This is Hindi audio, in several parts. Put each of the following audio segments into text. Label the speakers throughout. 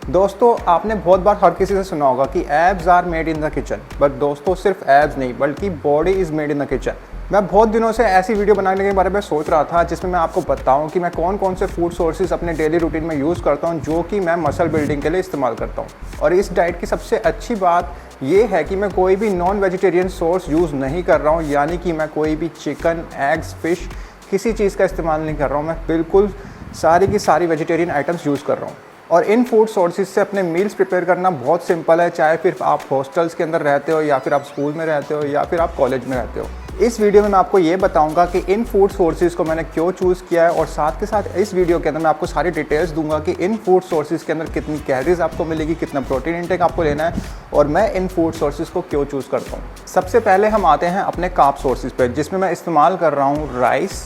Speaker 1: दोस्तों आपने बहुत बार हर किसी से सुना होगा कि abs are made in the kitchen, but दोस्तों सिर्फ एब्स नहीं बल्कि body is made in the kitchen. मैं बहुत दिनों से ऐसी वीडियो बनाने के बारे में सोच रहा था जिसमें मैं आपको बताऊं कि मैं कौन कौन से फूड सोर्सेज अपने डेली रूटीन में यूज़ करता हूं जो कि मैं मसल बिल्डिंग के लिए इस्तेमाल करता हूं। और इस डाइट की सबसे अच्छी बात ये है कि मैं कोई भी नॉन वेजिटेरियन सोर्स यूज़ नहीं कर रहा हूँ, यानी कि मैं कोई भी चिकन, एग्स, फिश किसी चीज़ का इस्तेमाल नहीं कर रहा हूँ। मैं बिल्कुल सारी की सारी वेजिटेरियन आइटम्स यूज़ कर रहा हूँ। और इन फूड सोर्सेज से अपने मील्स प्रिपेयर करना बहुत सिंपल है, चाहे फिर आप हॉस्टल्स के अंदर रहते हो या फिर आप स्कूल में रहते हो या फिर आप कॉलेज में रहते हो। इस वीडियो में मैं आपको ये बताऊंगा कि इन फूड सोर्सेज को मैंने क्यों चूज़ किया है, और साथ के साथ इस वीडियो के अंदर मैं आपको सारी डिटेल्स दूंगा कि इन फूड सोर्सेज के अंदर कितनी कैलोरीज आपको मिलेगी, कितना प्रोटीन इंटेक आपको लेना है और मैं इन फूड सोर्सेज को क्यों चूज़ करता हूँ। सबसे पहले हम आते हैं अपने कार्ब सोर्सेज पर, जिसमें मैं इस्तेमाल कर रहा हूँ राइस,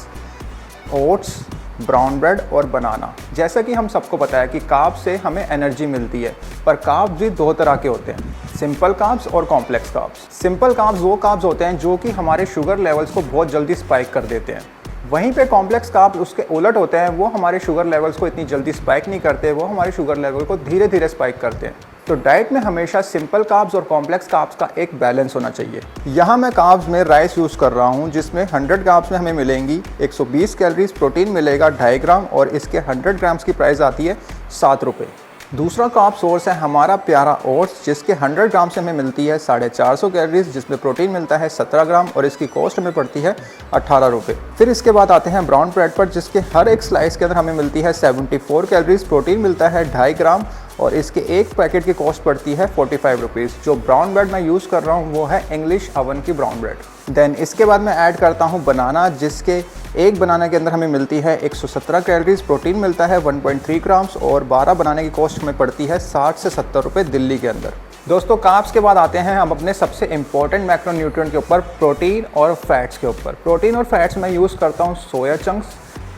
Speaker 1: ओट्स, ब्राउन ब्रेड और बनाना। जैसा कि हम सबको पता है कि कार्ब्स से हमें एनर्जी मिलती है, पर कार्ब्स भी दो तरह के होते हैं, सिंपल कार्ब्स और कॉम्प्लेक्स कार्ब्स। सिंपल कार्ब्स वो कार्ब्स होते हैं जो कि हमारे शुगर लेवल्स को बहुत जल्दी स्पाइक कर देते हैं। वहीं पे कॉम्प्लेक्स कार्ब्स उसके उलट होते हैं, वो हमारे शुगर लेवल्स को इतनी जल्दी स्पाइक नहीं करते, वो हमारे शुगर लेवल को धीरे धीरे स्पाइक करते हैं। तो डाइट में हमेशा सिंपल कार्ब्स और कॉम्प्लेक्स कार्ब्स का एक बैलेंस होना चाहिए। यहाँ मैं कार्ब्स में राइस यूज़ कर रहा हूँ, जिसमें 100 ग्राम्स में हमें मिलेंगी 120 कैलोरीज, प्रोटीन मिलेगा 2.5 ग्राम और इसके 100 ग्राम्स की प्राइस आती है 7 रुपये। दूसरा कार्ब सोर्स है हमारा प्यारा ओट्स, जिसके 100 ग्राम से हमें मिलती है 450 कैलोरीज, जिसमें प्रोटीन मिलता है 17 ग्राम और इसकी कॉस्ट हमें पड़ती है 18 रुपये। फिर इसके बाद आते हैं ब्राउन ब्रेड पर, जिसके हर एक स्लाइस के अंदर हमें मिलती है 74 कैलोरीज, प्रोटीन मिलता है 2.5 ग्राम और इसके एक पैकेट की कॉस्ट पड़ती है 45 रुपीज़। जो ब्राउन ब्रेड मैं यूज़ कर रहा हूँ वो है इंग्लिश अवन की ब्राउन ब्रेड। देन इसके बाद मैं ऐड करता हूँ बनाना, जिसके एक बनाना के अंदर हमें मिलती है 117 कैलोरीज, प्रोटीन मिलता है 1.3 ग्राम्स और 12 बनाने की कॉस्ट हमें पड़ती है 60 से 70 रुपये दिल्ली के अंदर। दोस्तों कार्ब्स के बाद आते हैं हम अपने सबसे इंपॉर्टेंट मैक्रोन्यूट्रिएंट के ऊपर, प्रोटीन और फैट्स के ऊपर। प्रोटीन और फैट्स में यूज़ करता हूँ सोया चंक्स,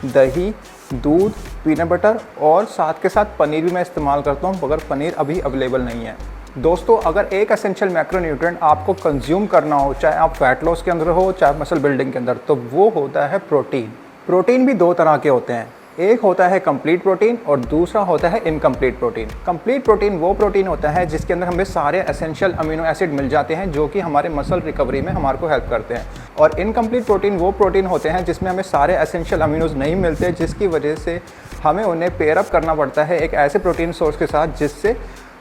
Speaker 1: दही, दूध, पीनट बटर और साथ के साथ पनीर भी मैं इस्तेमाल करता हूँ, मगर पनीर अभी अवेलेबल नहीं है। दोस्तों अगर एक एसेंशियल मैक्रोन्यूट्रिएंट आपको कंज्यूम करना हो, चाहे आप फैट लॉस के अंदर हो चाहे मसल बिल्डिंग के अंदर, तो वो होता है प्रोटीन। प्रोटीन भी दो तरह के होते हैं, एक होता है कंप्लीट प्रोटीन और दूसरा होता है इनकम्प्लीट प्रोटीन। कंप्लीट प्रोटीन वो प्रोटीन होता है जिसके अंदर हमें सारे एसेंशियल अमीनो एसिड मिल जाते हैं जो कि हमारे मसल रिकवरी में हमारे को हेल्प करते हैं। और इनकम्प्लीट प्रोटीन वो प्रोटीन होते हैं जिसमें हमें सारे एसेंशियल अमीनोज नहीं मिलते, जिसकी वजह से हमें उन्हें पेयर अप करना पड़ता है एक ऐसे प्रोटीन सोर्स के साथ जिससे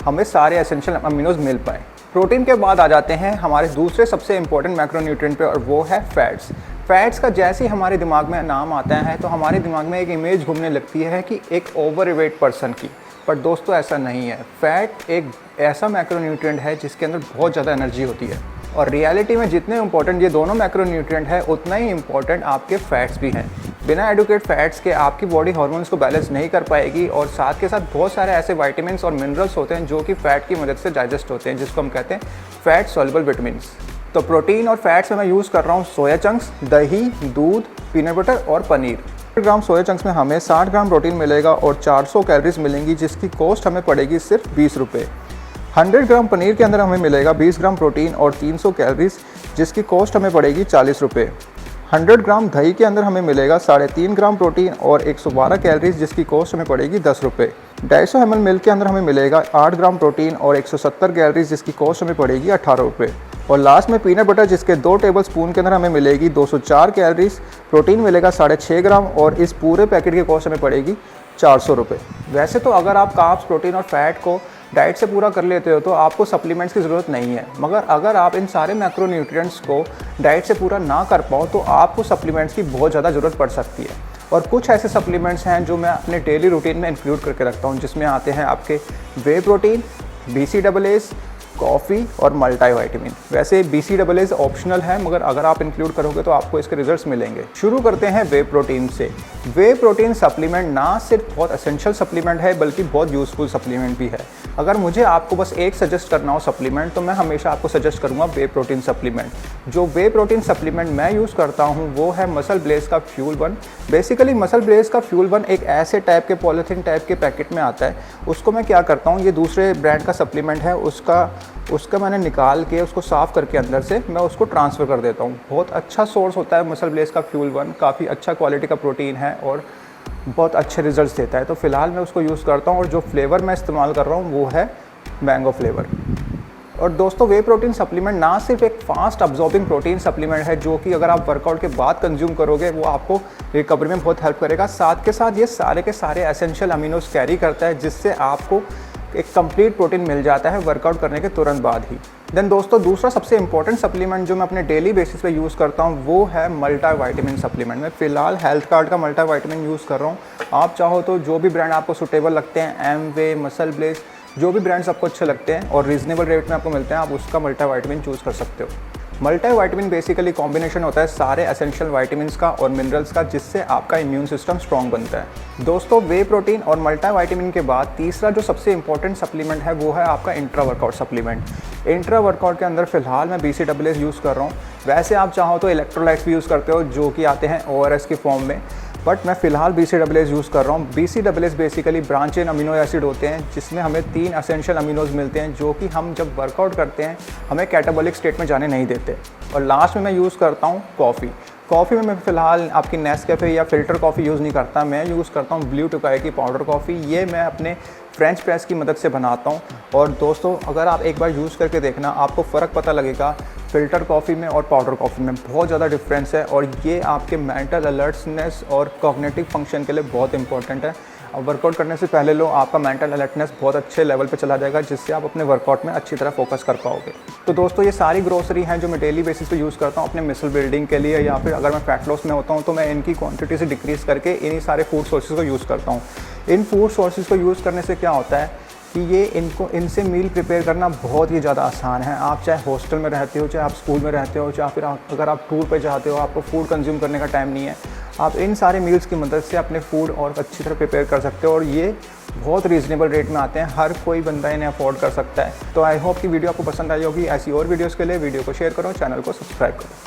Speaker 1: हमें सारे एसेंशियल अमीनोज मिल पाए। प्रोटीन के बाद आ जाते हैं हमारे दूसरे सबसे इंपॉर्टेंट मैक्रोन्यूट्रिएंट पे, और वो है फैट्स। फैट्स का जैसे ही हमारे दिमाग में नाम आता है तो हमारे दिमाग में एक इमेज घूमने लगती है कि एक ओवरवेट पर्सन की, पर दोस्तों ऐसा नहीं है। फैट एक ऐसा मैक्रोन्यूट्रिएंट है जिसके अंदर बहुत ज़्यादा एनर्जी होती है, और रियलिटी में जितने इंपॉर्टेंट ये दोनों मैक्रोन्यूट्रिएंट है उतना ही इंपॉर्टेंट आपके फैट्स भी हैं। बिना एडुकेट फैट्स के आपकी बॉडी हार्मोन्स को बैलेंस नहीं कर पाएगी, और साथ के साथ बहुत सारे ऐसे विटामिन्स और मिनरल्स होते हैं जो कि फैट की मदद से डाइजेस्ट होते हैं, जिसको हम कहते हैं फैट सॉल्युबल विटामिन्स। तो प्रोटीन और फैट्स में मैं यूज़ कर रहा हूँ सोया चंक्स, दही, दूध, पीनट बटर और पनीर। 100 ग्राम सोया चंक्स में हमें 60 ग्राम प्रोटीन मिलेगा और 400 कैलोरीज मिलेंगी, जिसकी कॉस्ट हमें पड़ेगी सिर्फ 20 रुपये। 100 ग्राम पनीर के अंदर हमें मिलेगा 20 ग्राम प्रोटीन और 300 कैलोरीज, जिसकी कॉस्ट हमें पड़ेगी 40 रुपये। 100 ग्राम दही के अंदर हमें मिलेगा 3.5 ग्राम प्रोटीन और 112 कैलोरीज, जिसकी कॉस्ट हमें पड़ेगी 10 रुपये। 250 ml मिल्क के अंदर हमें मिलेगा 8 ग्राम प्रोटीन और 170 कैलोरीज, जिसकी कॉस्ट हमें पड़ेगी 18 रुपये। और लास्ट में पीनट बटर, जिसके 2 टेबल स्पून के अंदर हमें मिलेगी 204 कैलोरीज, प्रोटीन मिलेगा 6.5 ग्राम और इस पूरे पैकेट की कॉस्ट हमें पड़ेगी 400 रुपये। वैसे तो अगर आप कार्ब्स, प्रोटीन और फैट को डाइट से पूरा कर लेते हो तो आपको सप्लीमेंट्स की ज़रूरत नहीं है, मगर अगर आप इन सारे मैक्रोन्यूट्रिएंट्स को डाइट से पूरा ना कर पाओ तो आपको सप्लीमेंट्स की बहुत ज़्यादा ज़रूरत पड़ सकती है। और कुछ ऐसे सप्लीमेंट्स हैं जो मैं अपने डेली रूटीन में इंक्लूड करके रखता हूँ, जिसमें आते हैं आपके वे प्रोटीन, BCAAs, कॉफ़ी और मल्टीविटामिन। वैसे BCAAs ऑप्शनल है, मगर अगर आप इंक्लूड करोगे तो आपको इसके रिजल्ट्स मिलेंगे। शुरू करते हैं वे प्रोटीन से। वे प्रोटीन सप्लीमेंट ना सिर्फ बहुत एसेंशियल सप्लीमेंट है बल्कि बहुत यूज़फुल सप्लीमेंट भी है। अगर मुझे आपको बस एक सजेस्ट करना हो सप्लीमेंट, तो मैं हमेशा आपको सजेस्ट करूँगा वे प्रोटीन सप्लीमेंट। जो वे प्रोटीन सप्लीमेंट मैं यूज़ करता हूँ वो है मसल ब्लेज का फ्यूल 1। बेसिकली मसल ब्लेज का फ्यूल 1 एक ऐसे टाइप के पॉलीथीन टाइप के पैकेट में आता है। उसको मैं क्या करता हूँ, ये दूसरे ब्रांड का सप्लीमेंट है, उसका मैंने निकाल के उसको साफ़ करके अंदर से मैं उसको ट्रांसफ़र कर देता हूँ। बहुत अच्छा सोर्स होता है मसल ब्लेज का फ्यूल 1, काफ़ी अच्छा क्वालिटी का प्रोटीन है और बहुत अच्छे रिजल्ट्स देता है। तो फिलहाल मैं उसको यूज़ करता हूँ और जो फ्लेवर मैं इस्तेमाल कर रहा हूँ वो है मैंगो फ्लेवर। और दोस्तों वे प्रोटीन सप्लीमेंट ना सिर्फ एक फास्ट अब्जॉर्बिंग प्रोटीन सप्लीमेंट है जो कि अगर आप वर्कआउट के बाद कंज्यूम करोगे वो आपको रिकवरी में बहुत हेल्प करेगा, साथ के साथ ये सारे के सारे एसेंशियल अमीनोज कैरी करता है जिससे आपको एक कंप्लीट प्रोटीन मिल जाता है वर्कआउट करने के तुरंत बाद ही। देन दोस्तों दूसरा सबसे इंपॉर्टेंट सप्लीमेंट जो मैं अपने डेली बेसिस पे यूज़ करता हूँ वो है मल्टीविटामिन सप्लीमेंट। मैं फिलहाल हेल्थ कार्ड का मल्टीविटामिन यूज़ कर रहा हूँ। आप चाहो तो जो भी ब्रांड आपको सूटेबल लगते हैं, एमवे, मसल ब्लेस, जो भी ब्रांड्स आपको अच्छे लगते हैं और रीजनेबल रेट में आपको मिलते हैं, आप उसका मल्टीविटामिन चूज़ कर सकते हो। मल्टीविटामिन बेसिकली कॉम्बिनेशन होता है सारे एसेंशियल विटामिन्स का और मिनरल्स का जिससे आपका इम्यून सिस्टम स्ट्रॉन्ग बनता है। दोस्तों वे प्रोटीन और मल्टीविटामिन के बाद तीसरा जो सबसे इंपॉर्टेंट सप्लीमेंट है वो है आपका intra workout supplement. Intra workout के अंदर फिलहाल मैं BCAAs यूज़ कर रहा हूँ। वैसे आप चाहो तो इलेक्ट्रोलाइट्स भी यूज़ करते हो जो कि आते हैं ORS की फॉर्म में, बट मैं फ़िलहाल BCAAs यूज़ कर रहा हूँ। BCAAs basically branch chain amino acid होते हैं जिसमें हमें 3 एसेंशियल अमीनोज मिलते हैं जो कि हम जब वर्कआउट करते हैं हमें कैटाबॉलिक स्टेट में जाने नहीं देते। और लास्ट में मैं यूज़ करता हूँ कॉफ़ी में मैं फ़िलहाल आपकी नेस्कैफ़े या फ़िल्टर कॉफ़ी यूज़ नहीं करता, मैं यूज़ करता हूँ ब्लू टोकाई की पाउडर कॉफ़ी। ये मैं अपने फ्रेंच प्रेस की मदद से बनाता हूँ। और दोस्तों अगर आप एक बार यूज़ करके देखना आपको फ़र्क पता लगेगा, फ़िल्टर कॉफ़ी में और पाउडर कॉफ़ी में बहुत ज़्यादा डिफरेंस है और ये आपके मेंटल अलर्टनेस और कॉग्निटिव फंक्शन के लिए बहुत इंपॉर्टेंट है। अब वर्कआउट करने से पहले लो आपका मेंटल अलर्टनेस बहुत अच्छे लेवल पे चला जाएगा जिससे आप अपने वर्कआउट में अच्छी तरह फोकस कर पाओगे। तो दोस्तों ये सारी ग्रोसरी हैं जो मैं डेली बेसिस पे यूज़ करता हूँ अपने मसल बिल्डिंग के लिए, या फिर अगर मैं फैट लॉस में होता हूँ तो मैं इनकी क्वांटिटी से डिक्रीज़ करके इन्हीं सारे फूड सोर्सेज को यूज़ करता हूँ। इन फूड सोर्सेज को यूज़ करने से क्या होता है कि ये इनसे मील प्रिपेयर करना बहुत ही ज़्यादा आसान है। आप चाहे हॉस्टल में रहते हो, चाहे आप स्कूल में रहते हो, चाहे फिर अगर आप टूर पे जाते हो, आपको फूड कंज्यूम करने का टाइम नहीं है, आप इन सारे मील्स की मदद से अपने फूड और अच्छी तरह प्रिपेयर कर सकते हो और ये बहुत रीज़नेबल रेट में आते हैं, हर कोई बंदा इन्हें अफोर्ड कर सकता है। तो आई होप कि वीडियो आपको पसंद आई होगी। ऐसी और वीडियोज़ के लिए वीडियो को शेयर करो, चैनल को सब्सक्राइब करो।